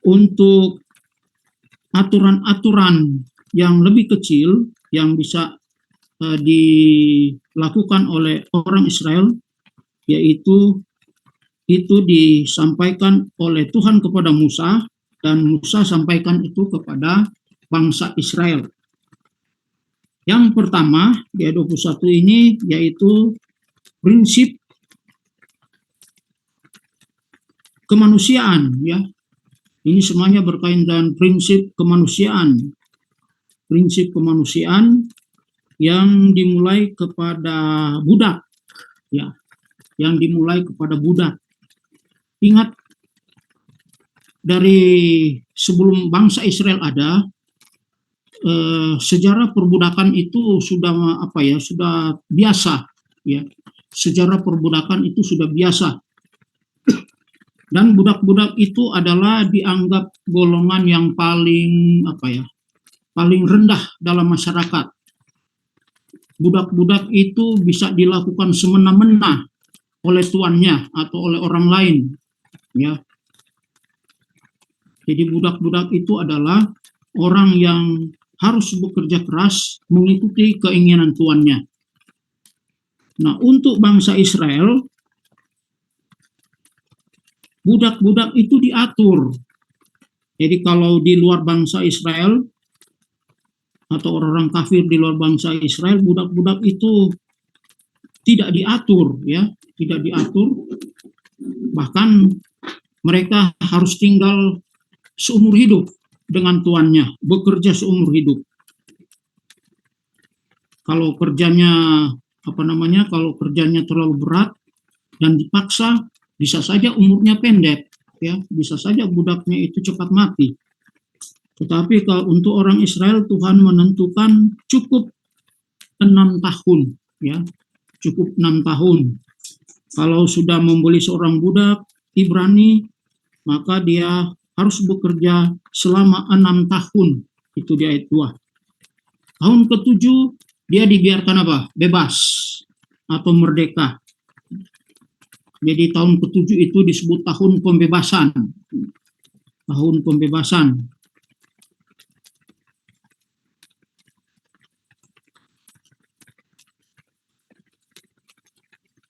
untuk aturan-aturan yang lebih kecil yang bisa dilakukan oleh orang Israel, yaitu itu disampaikan oleh Tuhan kepada Musa, dan Musa sampaikan itu kepada bangsa Israel. Yang pertama di ayat 21 ini yaitu prinsip kemanusiaan, ya. Ini semuanya berkaitan dengan prinsip kemanusiaan. Prinsip kemanusiaan yang dimulai kepada budak, ya. Yang dimulai kepada budak. Ingat, dari sebelum bangsa Israel ada, sejarah perbudakan itu sudah sudah biasa, ya. Sejarah perbudakan itu sudah biasa. Dan budak-budak itu adalah dianggap golongan yang paling paling rendah dalam masyarakat. Budak-budak itu bisa dilakukan semena-mena oleh tuannya atau oleh orang lain, ya. Jadi budak-budak itu adalah orang yang harus bekerja keras mengikuti keinginan tuannya. Nah, untuk bangsa Israel, budak-budak itu diatur. Jadi kalau di luar bangsa Israel atau orang-orang kafir di luar bangsa Israel, budak-budak itu tidak diatur, ya, tidak diatur. Bahkan mereka harus tinggal seumur hidup dengan tuannya, bekerja seumur hidup. Kalau kerjanya kalau kerjanya terlalu berat dan dipaksa, bisa saja umurnya pendek, ya, bisa saja budaknya itu cepat mati. Tetapi kalau untuk orang Israel, Tuhan menentukan cukup 6 tahun, ya, cukup 6 tahun. Kalau sudah membeli seorang budak Ibrani, maka dia harus bekerja selama 6 tahun, itu di ayat 2. Tahun ke-7 dia dibiarkan bebas atau merdeka. Jadi tahun ke-7 itu disebut tahun pembebasan. Tahun pembebasan.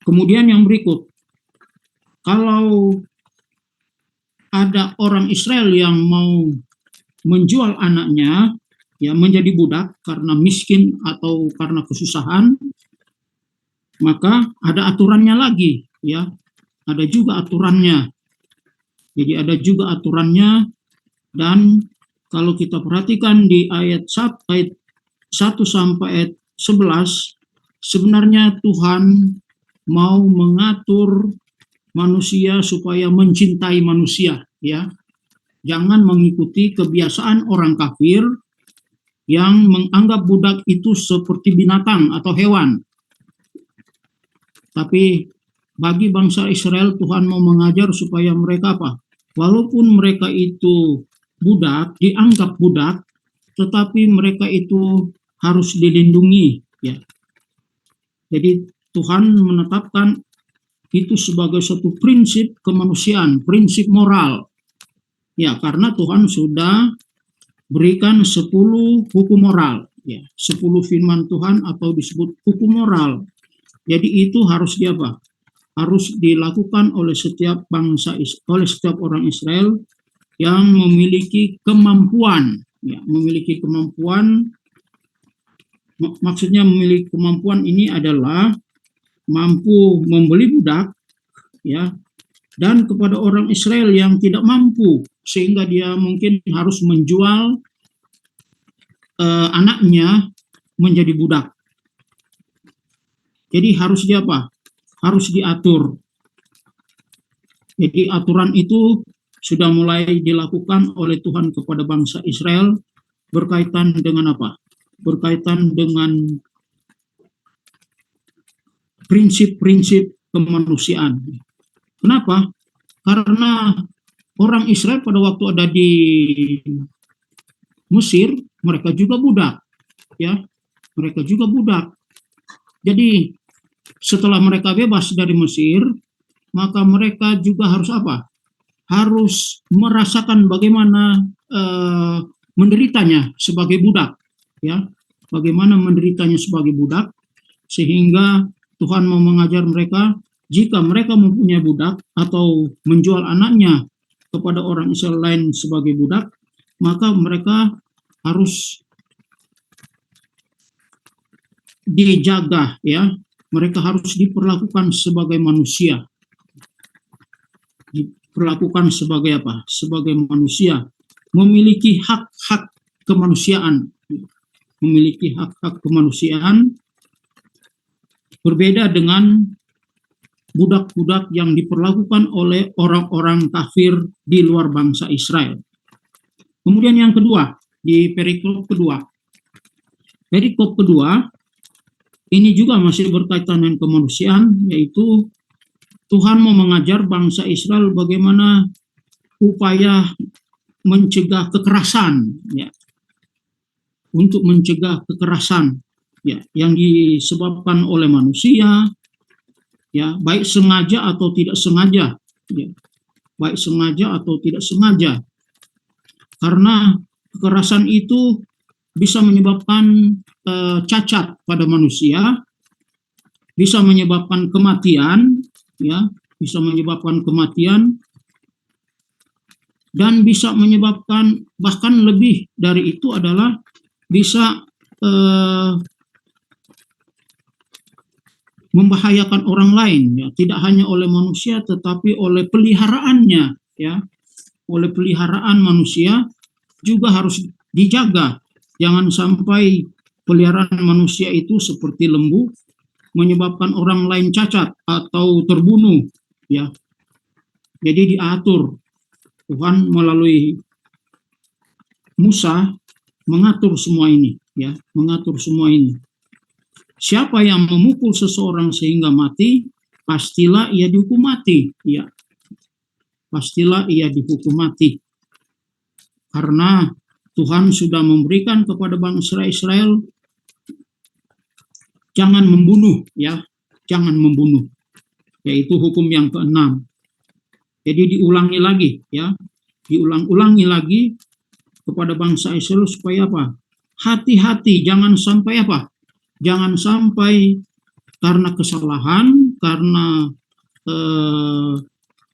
Kemudian yang berikut, kalau ada orang Israel yang mau menjual anaknya, ya, menjadi budak karena miskin atau karena kesusahan, maka ada aturannya lagi, ya. Ada juga aturannya. Jadi ada juga aturannya, dan kalau kita perhatikan di ayat 1 sampai ayat 11, sebenarnya Tuhan mau mengatur manusia supaya mencintai manusia, ya. Jangan mengikuti kebiasaan orang kafir yang menganggap budak itu seperti binatang atau hewan. Tapi bagi bangsa Israel, Tuhan mau mengajar supaya mereka walaupun mereka itu budak, dianggap budak, tetapi mereka itu harus dilindungi, ya. Jadi Tuhan menetapkan itu sebagai suatu prinsip kemanusiaan, prinsip moral. Ya, karena Tuhan sudah berikan 10 hukum moral, ya, 10 firman Tuhan atau disebut hukum moral. Jadi itu harus harus dilakukan oleh setiap oleh setiap orang Israel yang memiliki kemampuan, ya, memiliki kemampuan. Maksudnya memiliki kemampuan ini adalah mampu membeli budak, ya, dan kepada orang Israel yang tidak mampu sehingga dia mungkin harus menjual anaknya menjadi budak. Jadi harus harus diatur. Jadi aturan itu sudah mulai dilakukan oleh Tuhan kepada bangsa Israel berkaitan dengan berkaitan dengan prinsip-prinsip kemanusiaan. Kenapa? Karena orang Israel pada waktu ada di Mesir, mereka juga budak, ya, mereka juga budak. Jadi setelah mereka bebas dari Mesir, maka mereka juga harus harus merasakan bagaimana menderitanya sebagai budak, ya, bagaimana menderitanya sebagai budak, sehingga Tuhan mau mengajar mereka, jika mereka mempunyai budak atau menjual anaknya kepada orang Israel lain sebagai budak, maka mereka harus dijaga, ya, mereka harus diperlakukan sebagai manusia, diperlakukan sebagai apa? Sebagai manusia, memiliki hak-hak kemanusiaan, memiliki hak-hak kemanusiaan, berbeda dengan budak-budak yang diperlakukan oleh orang-orang kafir di luar bangsa Israel. Kemudian yang kedua, di perikop kedua. Perikop kedua, ini juga masih berkaitan dengan kemanusiaan, yaitu Tuhan mau mengajar bangsa Israel bagaimana upaya mencegah kekerasan, ya, untuk mencegah kekerasan, ya, yang disebabkan oleh manusia, ya, baik sengaja atau tidak sengaja, ya, baik sengaja atau tidak sengaja, karena kekerasan itu bisa menyebabkan cacat pada manusia, bisa menyebabkan kematian, ya, bisa menyebabkan kematian, dan bisa menyebabkan, bahkan lebih dari itu adalah bisa membahayakan orang lain, ya, tidak hanya oleh manusia tetapi oleh peliharaannya, ya, oleh peliharaan manusia juga harus dijaga. Jangan sampai peliharaan manusia itu seperti lembu menyebabkan orang lain cacat atau terbunuh, ya. Jadi diatur, Tuhan melalui Musa mengatur semua ini, ya, mengatur semua ini. Siapa yang memukul seseorang sehingga mati, pastilah ia dihukum mati, ya. Pastilah ia dihukum mati. Karena Tuhan sudah memberikan kepada bangsa Israel, jangan membunuh, ya, jangan membunuh, yaitu hukum yang keenam. Jadi diulangi lagi, ya, diulang-ulangi lagi kepada bangsa Israel supaya apa? Hati-hati, jangan sampai apa? Jangan sampai karena kesalahan, karena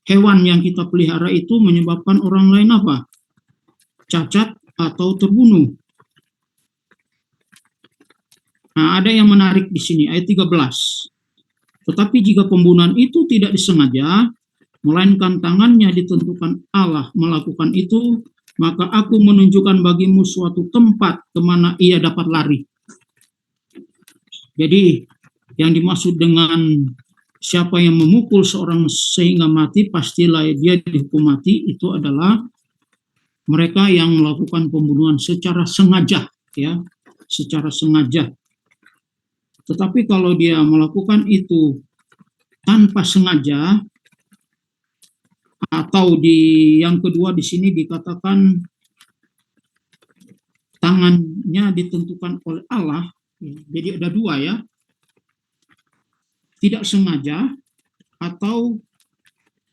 hewan yang kita pelihara itu menyebabkan orang lain apa? Cacat atau terbunuh. Nah, ada yang menarik di sini, ayat 13. Tetapi jika pembunuhan itu tidak disengaja, melainkan tangannya ditentukan Allah melakukan itu, maka aku menunjukkan bagimu suatu tempat kemana ia dapat lari. Jadi, yang dimaksud dengan siapa yang memukul seorang sehingga mati, pastilah dia dihukum mati, itu adalah mereka yang melakukan pembunuhan secara sengaja, ya, secara sengaja. Tetapi kalau dia melakukan itu tanpa sengaja, atau di yang kedua di sini dikatakan tangannya ditentukan oleh Allah, ya, jadi ada dua, ya, tidak sengaja atau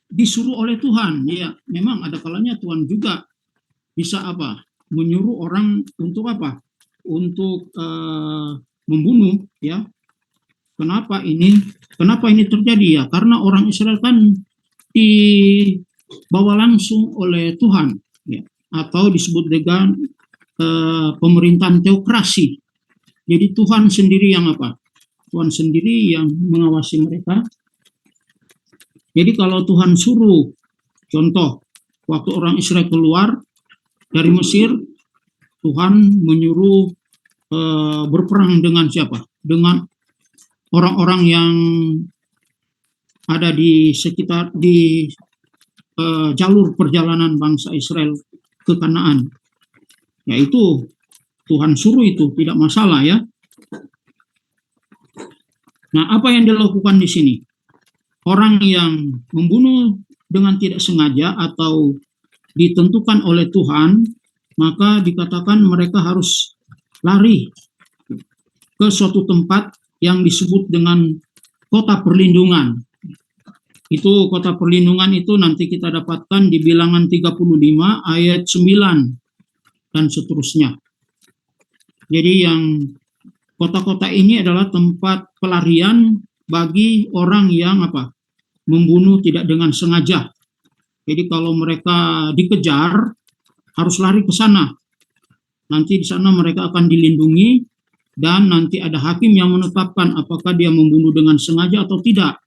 disuruh oleh Tuhan, ya. Memang ada kalanya Tuhan juga bisa apa? Menyuruh orang untuk apa? Untuk membunuh, ya. Kenapa ini terjadi, ya? Karena orang Israel kan dibawa langsung oleh Tuhan, ya, atau disebut dengan pemerintahan teokrasi. Jadi Tuhan sendiri yang apa? Tuhan sendiri yang mengawasi mereka. Jadi kalau Tuhan suruh, contoh, waktu orang Israel keluar dari Mesir, Tuhan menyuruh berperang dengan siapa? Dengan orang-orang yang ada di sekitar, di jalur perjalanan bangsa Israel ke Kanaan. Yaitu Tuhan suruh, itu tidak masalah, ya. Nah, apa yang dilakukan di sini? Orang yang membunuh dengan tidak sengaja atau ditentukan oleh Tuhan, maka dikatakan mereka harus lari ke suatu tempat yang disebut dengan kota perlindungan. Itu kota perlindungan itu nanti kita dapatkan di Bilangan 35 ayat 9 dan seterusnya. Jadi yang kota-kota ini adalah tempat pelarian bagi orang yang membunuh tidak dengan sengaja. Jadi kalau mereka dikejar harus lari ke sana. Nanti di sana mereka akan dilindungi dan nanti ada hakim yang menetapkan apakah dia membunuh dengan sengaja atau tidak.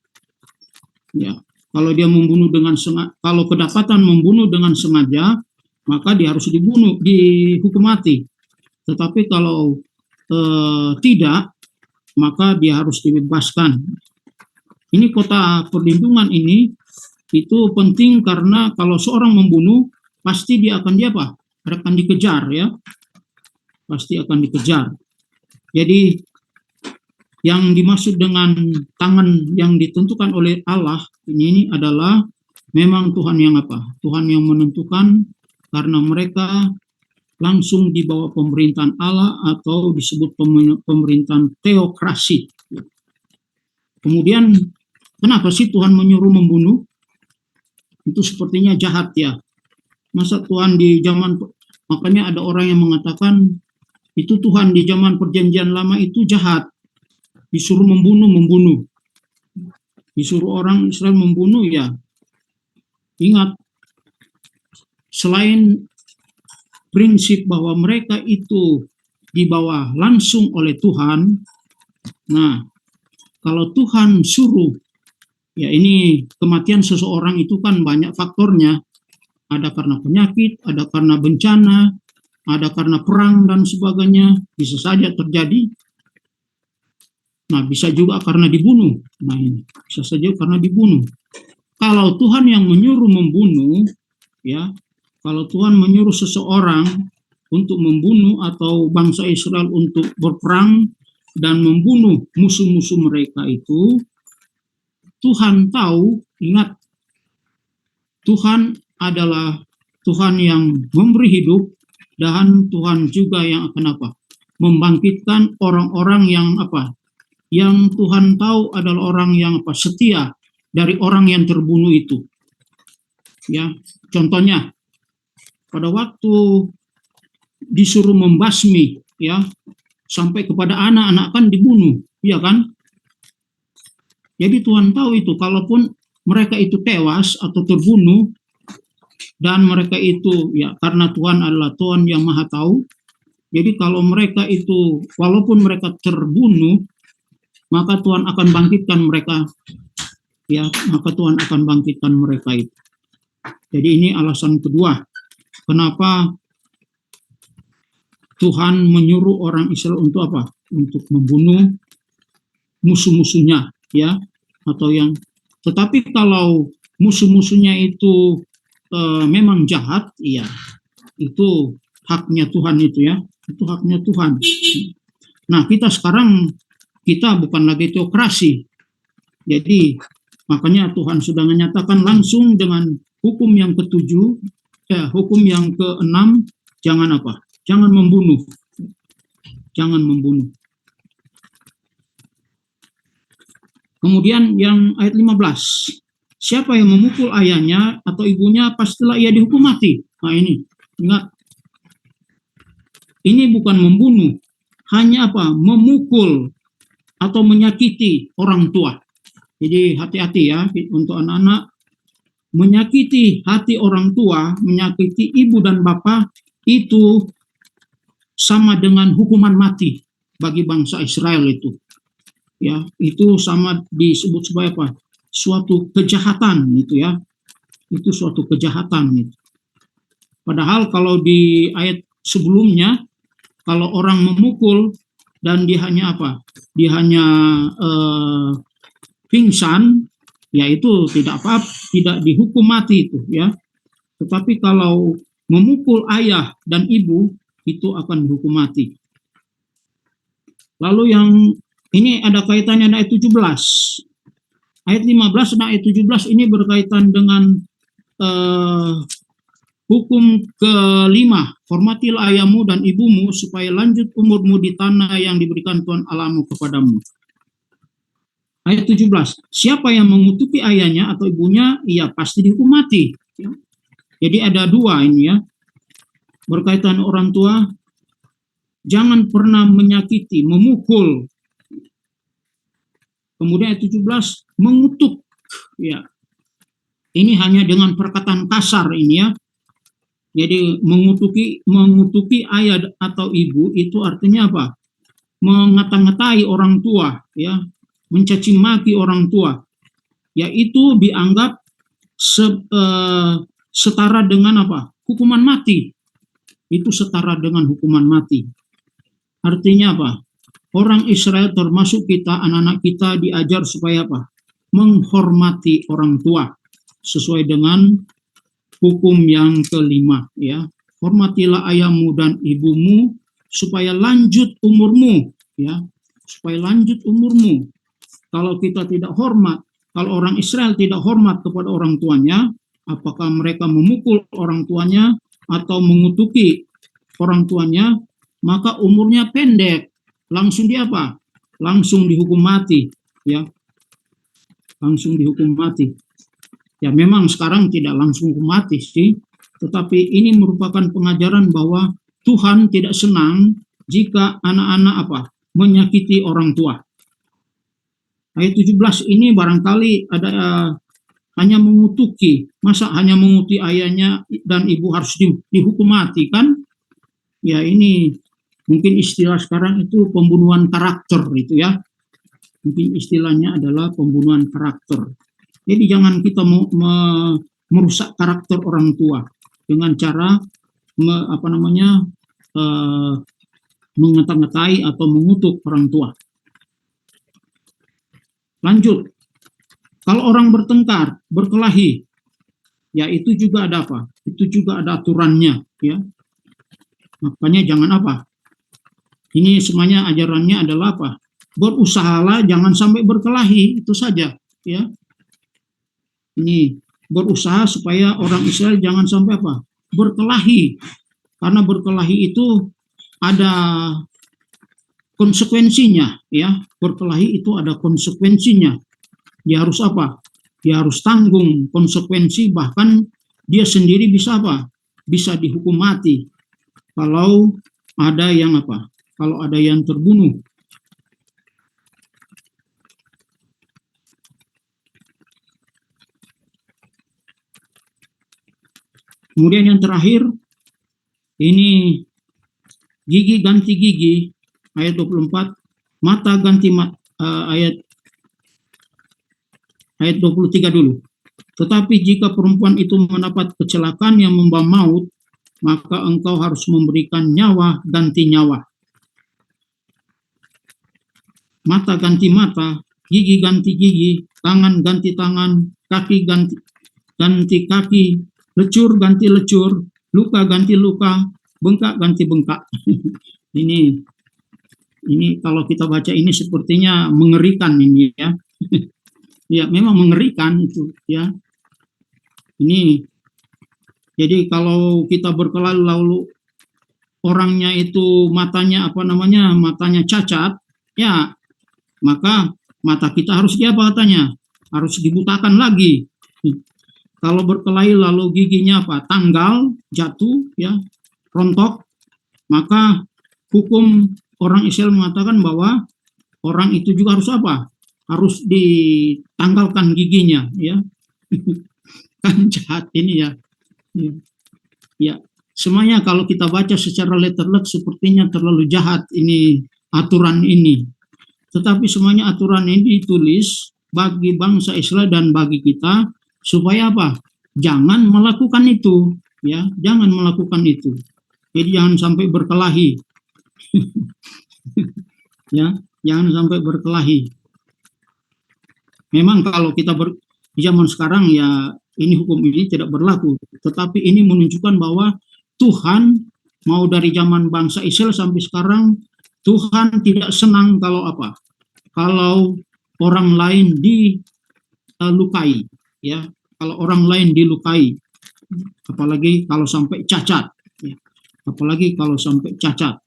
Ya, kalau dia membunuh dengan sengaja, kalau kedapatan membunuh dengan sengaja, maka dia harus dihukum mati. Tetapi kalau tidak, maka dia harus dibebaskan. Ini kota perlindungan ini itu penting karena kalau seorang membunuh pasti dia akan akan dikejar, ya, pasti akan dikejar. Jadi yang dimaksud dengan tangan yang ditentukan oleh Allah ini adalah memang Tuhan yang Tuhan yang menentukan, karena mereka langsung di bawah pemerintahan Allah atau disebut pemerintahan teokrasi. Kemudian kenapa sih Tuhan menyuruh membunuh? Itu sepertinya jahat, ya. Masa Tuhan di zaman, makanya ada orang yang mengatakan itu Tuhan di zaman perjanjian lama itu jahat, disuruh membunuh. Disuruh orang Israel membunuh, ya. Ingat, selain prinsip bahwa mereka itu dibawa langsung oleh Tuhan, nah, kalau Tuhan suruh, ya ini kematian seseorang itu kan banyak faktornya. Ada karena penyakit, ada karena bencana, ada karena perang dan sebagainya, bisa saja terjadi. Nah, bisa juga karena dibunuh. Nah, ini bisa saja karena dibunuh. Kalau Tuhan yang menyuruh membunuh, ya, kalau Tuhan menyuruh seseorang untuk membunuh atau bangsa Israel untuk berperang dan membunuh musuh-musuh mereka itu, Tuhan tahu, ingat, Tuhan adalah Tuhan yang memberi hidup, dan Tuhan juga yang akan membangkitkan orang-orang yang yang Tuhan tahu adalah orang yang setia dari orang yang terbunuh itu. Ya, contohnya pada waktu disuruh membasmi, ya, sampai kepada anak-anak kan dibunuh, ya kan? Jadi Tuhan tahu itu, kalaupun mereka itu tewas atau terbunuh, dan mereka itu, ya, karena Tuhan adalah Tuhan yang maha tahu, jadi kalau mereka itu, walaupun mereka terbunuh, maka Tuhan akan bangkitkan mereka, ya, maka Tuhan akan bangkitkan mereka itu. Jadi ini alasan kedua, kenapa Tuhan menyuruh orang Israel untuk Untuk membunuh musuh-musuhnya, ya, atau yang. Tetapi kalau musuh-musuhnya itu memang jahat, iya, itu haknya Tuhan itu, ya, itu haknya Tuhan. Nah, kita sekarang bukan lagi teokrasi, jadi makanya Tuhan sudah menyatakan langsung dengan hukum yang ketujuh, hukum yang keenam, jangan jangan membunuh, jangan membunuh. Kemudian yang ayat 15, siapa yang memukul ayahnya atau ibunya, pastilah ia dihukum mati. Nah, ini, ingat, ini bukan membunuh, hanya memukul atau menyakiti orang tua. Jadi hati-hati, ya, untuk anak-anak, menyakiti hati orang tua, menyakiti ibu dan bapak, itu sama dengan hukuman mati bagi bangsa Israel itu. Ya, itu sama disebut sebagai suatu kejahatan itu, ya. Itu suatu kejahatan itu. Padahal kalau di ayat sebelumnya, kalau orang memukul dan dia hanya Dia hanya pingsan, ya itu tidak tidak dihukum mati itu, ya. Tetapi kalau memukul ayah dan ibu, itu akan dihukum mati. Lalu yang ini ada kaitannya dengan ayat 17. Ayat 15 dan ayat 17 ini berkaitan dengan hukum kelima, hormatilah ayahmu dan ibumu supaya lanjut umurmu di tanah yang diberikan Tuhan Allahmu kepadamu. Ayat 17, siapa yang mengutuki ayahnya atau ibunya, ia pasti dihukum mati. Ya. Jadi ada dua ini ya, berkaitan orang tua, jangan pernah menyakiti, memukul. Kemudian ayat 17, mengutuk. Ya. Ini hanya dengan perkataan kasar ini ya. Jadi mengutuki ayah atau ibu itu artinya apa? Mengata-ngatai orang tua, ya, mencaci maki orang tua, yaitu dianggap setara dengan apa? Hukuman mati. Itu setara dengan hukuman mati. Artinya apa? Orang Israel termasuk kita, anak-anak kita diajar supaya apa? Menghormati orang tua sesuai dengan hukum yang kelima, ya. Hormatilah ayahmu dan ibumu supaya lanjut umurmu, ya. Supaya lanjut umurmu. Kalau kita tidak hormat, kalau orang Israel tidak hormat kepada orang tuanya, apakah mereka memukul orang tuanya atau mengutuki orang tuanya, maka umurnya pendek. Langsung dia apa? Langsung dihukum mati, ya. Langsung dihukum mati. Ya memang sekarang tidak langsung hukum mati sih, tetapi ini merupakan pengajaran bahwa Tuhan tidak senang jika anak-anak apa? Menyakiti orang tua. Ayat 17 ini barangkali ada hanya mengutuki, masa hanya mengutuki ayahnya dan ibu harus dihukum mati kan? Ya ini mungkin istilah sekarang itu pembunuhan karakter itu ya. Mungkin istilahnya adalah pembunuhan karakter. Jadi jangan kita merusak karakter orang tua dengan cara mengata-ngatai atau mengutuk orang tua. Lanjut, kalau orang bertengkar, berkelahi, ya itu juga ada apa? Itu juga ada aturannya, ya. Makanya jangan apa? Ini semuanya ajarannya adalah apa? Berusahalah jangan sampai berkelahi, itu saja, ya. Ini berusaha supaya orang Israel jangan sampai apa? Berkelahi. Karena berkelahi itu ada konsekuensinya, ya. Berkelahi itu ada konsekuensinya. Dia harus apa? Dia harus tanggung konsekuensi, bahkan dia sendiri bisa apa? Bisa dihukum mati kalau ada yang apa? Kalau ada yang terbunuh. Kemudian yang terakhir, ini gigi ganti gigi, ayat 24, mata ganti ayat 23 dulu. Tetapi jika perempuan itu mendapat kecelakaan yang membawa maut, maka engkau harus memberikan nyawa ganti nyawa. Mata ganti mata, gigi ganti gigi, tangan ganti tangan, kaki ganti kaki, lecur ganti lecur, luka ganti luka, bengkak ganti bengkak. Ini kalau kita baca ini sepertinya mengerikan ini ya. Ya memang mengerikan itu ya. Ini jadi kalau kita berkelahi lalu orangnya itu matanya matanya cacat, ya maka mata kita harus apa katanya? Harus dibutakan lagi. Kalau berkelahi lalu giginya tanggal, jatuh, ya, rontok, maka hukum orang Israel mengatakan bahwa orang itu juga harus apa? Harus ditanggalkan giginya, ya. Kan jahat ini ya. Ya, semuanya kalau kita baca secara letterlek sepertinya terlalu jahat ini aturan ini. Tetapi semuanya aturan ini ditulis bagi bangsa Israel dan bagi kita supaya apa? Jangan melakukan itu, ya, jangan melakukan itu. Jadi jangan sampai berkelahi. Ya, jangan sampai berkelahi. Memang kalau kita di zaman sekarang ya ini hukum ini tidak berlaku, tetapi ini menunjukkan bahwa Tuhan mau dari zaman bangsa Israel sampai sekarang Tuhan tidak senang kalau apa? Kalau orang lain dilukai, ya. Kalau orang lain dilukai, apalagi kalau sampai cacat, ya. Apalagi kalau sampai cacat.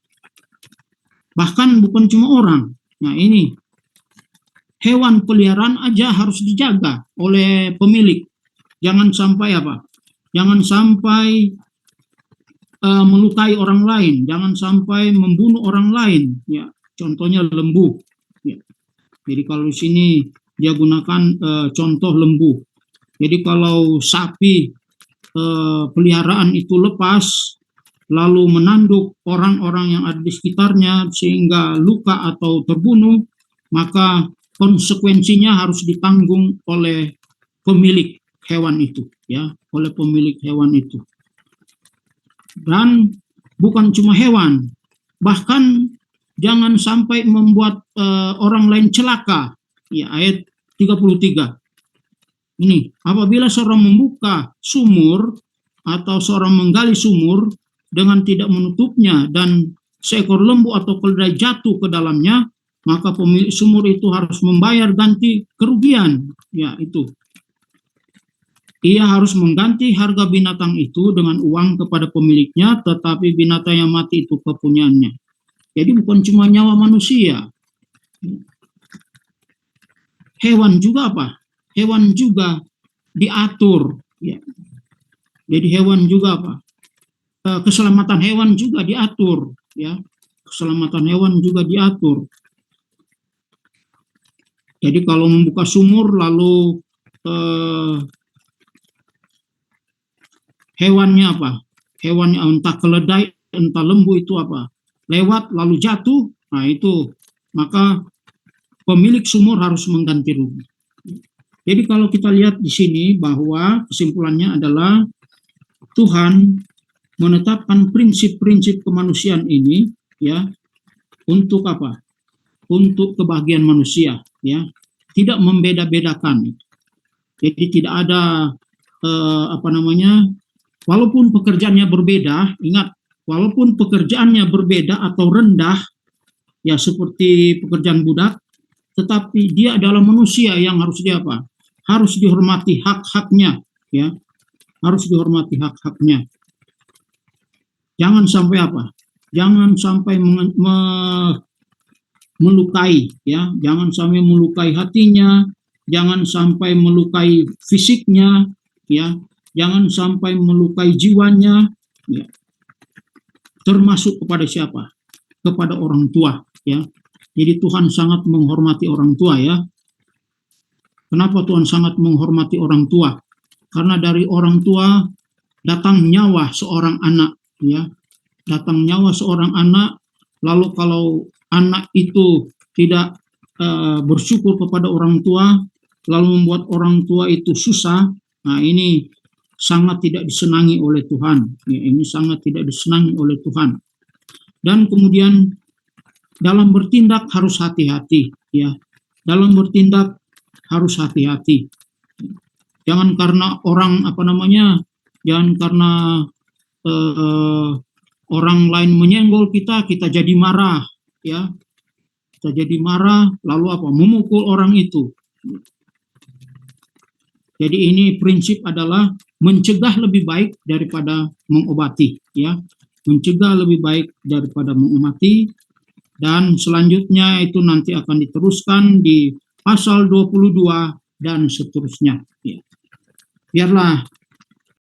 Bahkan bukan cuma orang. Nah ini hewan peliharaan aja harus dijaga oleh pemilik. Jangan sampai apa? Jangan sampai melukai orang lain, jangan sampai membunuh orang lain. Ya, contohnya lembu. Ya. Jadi kalau di sini dia gunakan contoh lembu. Jadi kalau sapi peliharaan itu lepas, lalu menanduk orang-orang yang ada di sekitarnya sehingga luka atau terbunuh, maka konsekuensinya harus ditanggung oleh pemilik hewan itu, ya, oleh pemilik hewan itu. Dan bukan cuma hewan, bahkan jangan sampai membuat orang lain celaka. Ya, ayat 33. Ini, apabila seorang membuka sumur atau seorang menggali sumur dengan tidak menutupnya dan seekor lembu atau keledai jatuh ke dalamnya, maka pemilik sumur itu harus membayar ganti kerugian. Ya, itu. Ia harus mengganti harga binatang itu dengan uang kepada pemiliknya, tetapi binatang yang mati itu kepunyaannya. Jadi bukan cuma nyawa manusia. Hewan juga apa? Hewan juga diatur. Ya. Jadi hewan juga apa? Keselamatan hewan juga diatur. Ya. Keselamatan hewan juga diatur. Jadi kalau membuka sumur lalu hewannya apa? Hewannya entah keledai, entah lembu itu apa? Lewat lalu jatuh, nah itu maka pemilik sumur harus mengganti rugi. Jadi kalau kita lihat di sini bahwa kesimpulannya adalah Tuhan menetapkan prinsip-prinsip kemanusiaan ini, ya, untuk apa? Untuk kebahagiaan manusia, ya, tidak membeda-bedakan. Jadi tidak ada walaupun pekerjaannya berbeda, ingat, walaupun pekerjaannya berbeda atau rendah, ya seperti pekerjaan budak, tetapi dia adalah manusia yang harus dia harus dihormati hak-haknya, ya, harus dihormati hak-haknya. Jangan sampai Jangan sampai melukai, ya, jangan sampai melukai hatinya, jangan sampai melukai fisiknya, ya, jangan sampai melukai jiwanya, ya. Termasuk kepada siapa? Kepada orang tua, ya. Jadi Tuhan sangat menghormati orang tua, ya. Kenapa Tuhan sangat menghormati orang tua? Karena dari orang tua datang nyawa seorang anak, ya. Datang nyawa seorang anak, lalu kalau anak itu tidak bersyukur kepada orang tua, lalu membuat orang tua itu susah, nah ini sangat tidak disenangi oleh Tuhan. Ya, ini sangat tidak disenangi oleh Tuhan. Dan kemudian dalam bertindak harus hati-hati, ya. Dalam bertindak harus hati-hati. Jangan karena orang jangan karena orang lain menyenggol kita jadi marah, ya. Kita jadi marah, lalu memukul orang itu. Jadi ini prinsip adalah mencegah lebih baik daripada mengobati, ya. Mencegah lebih baik daripada mengobati. Dan selanjutnya itu nanti akan diteruskan di pasal 22 dan seterusnya, ya. Biarlah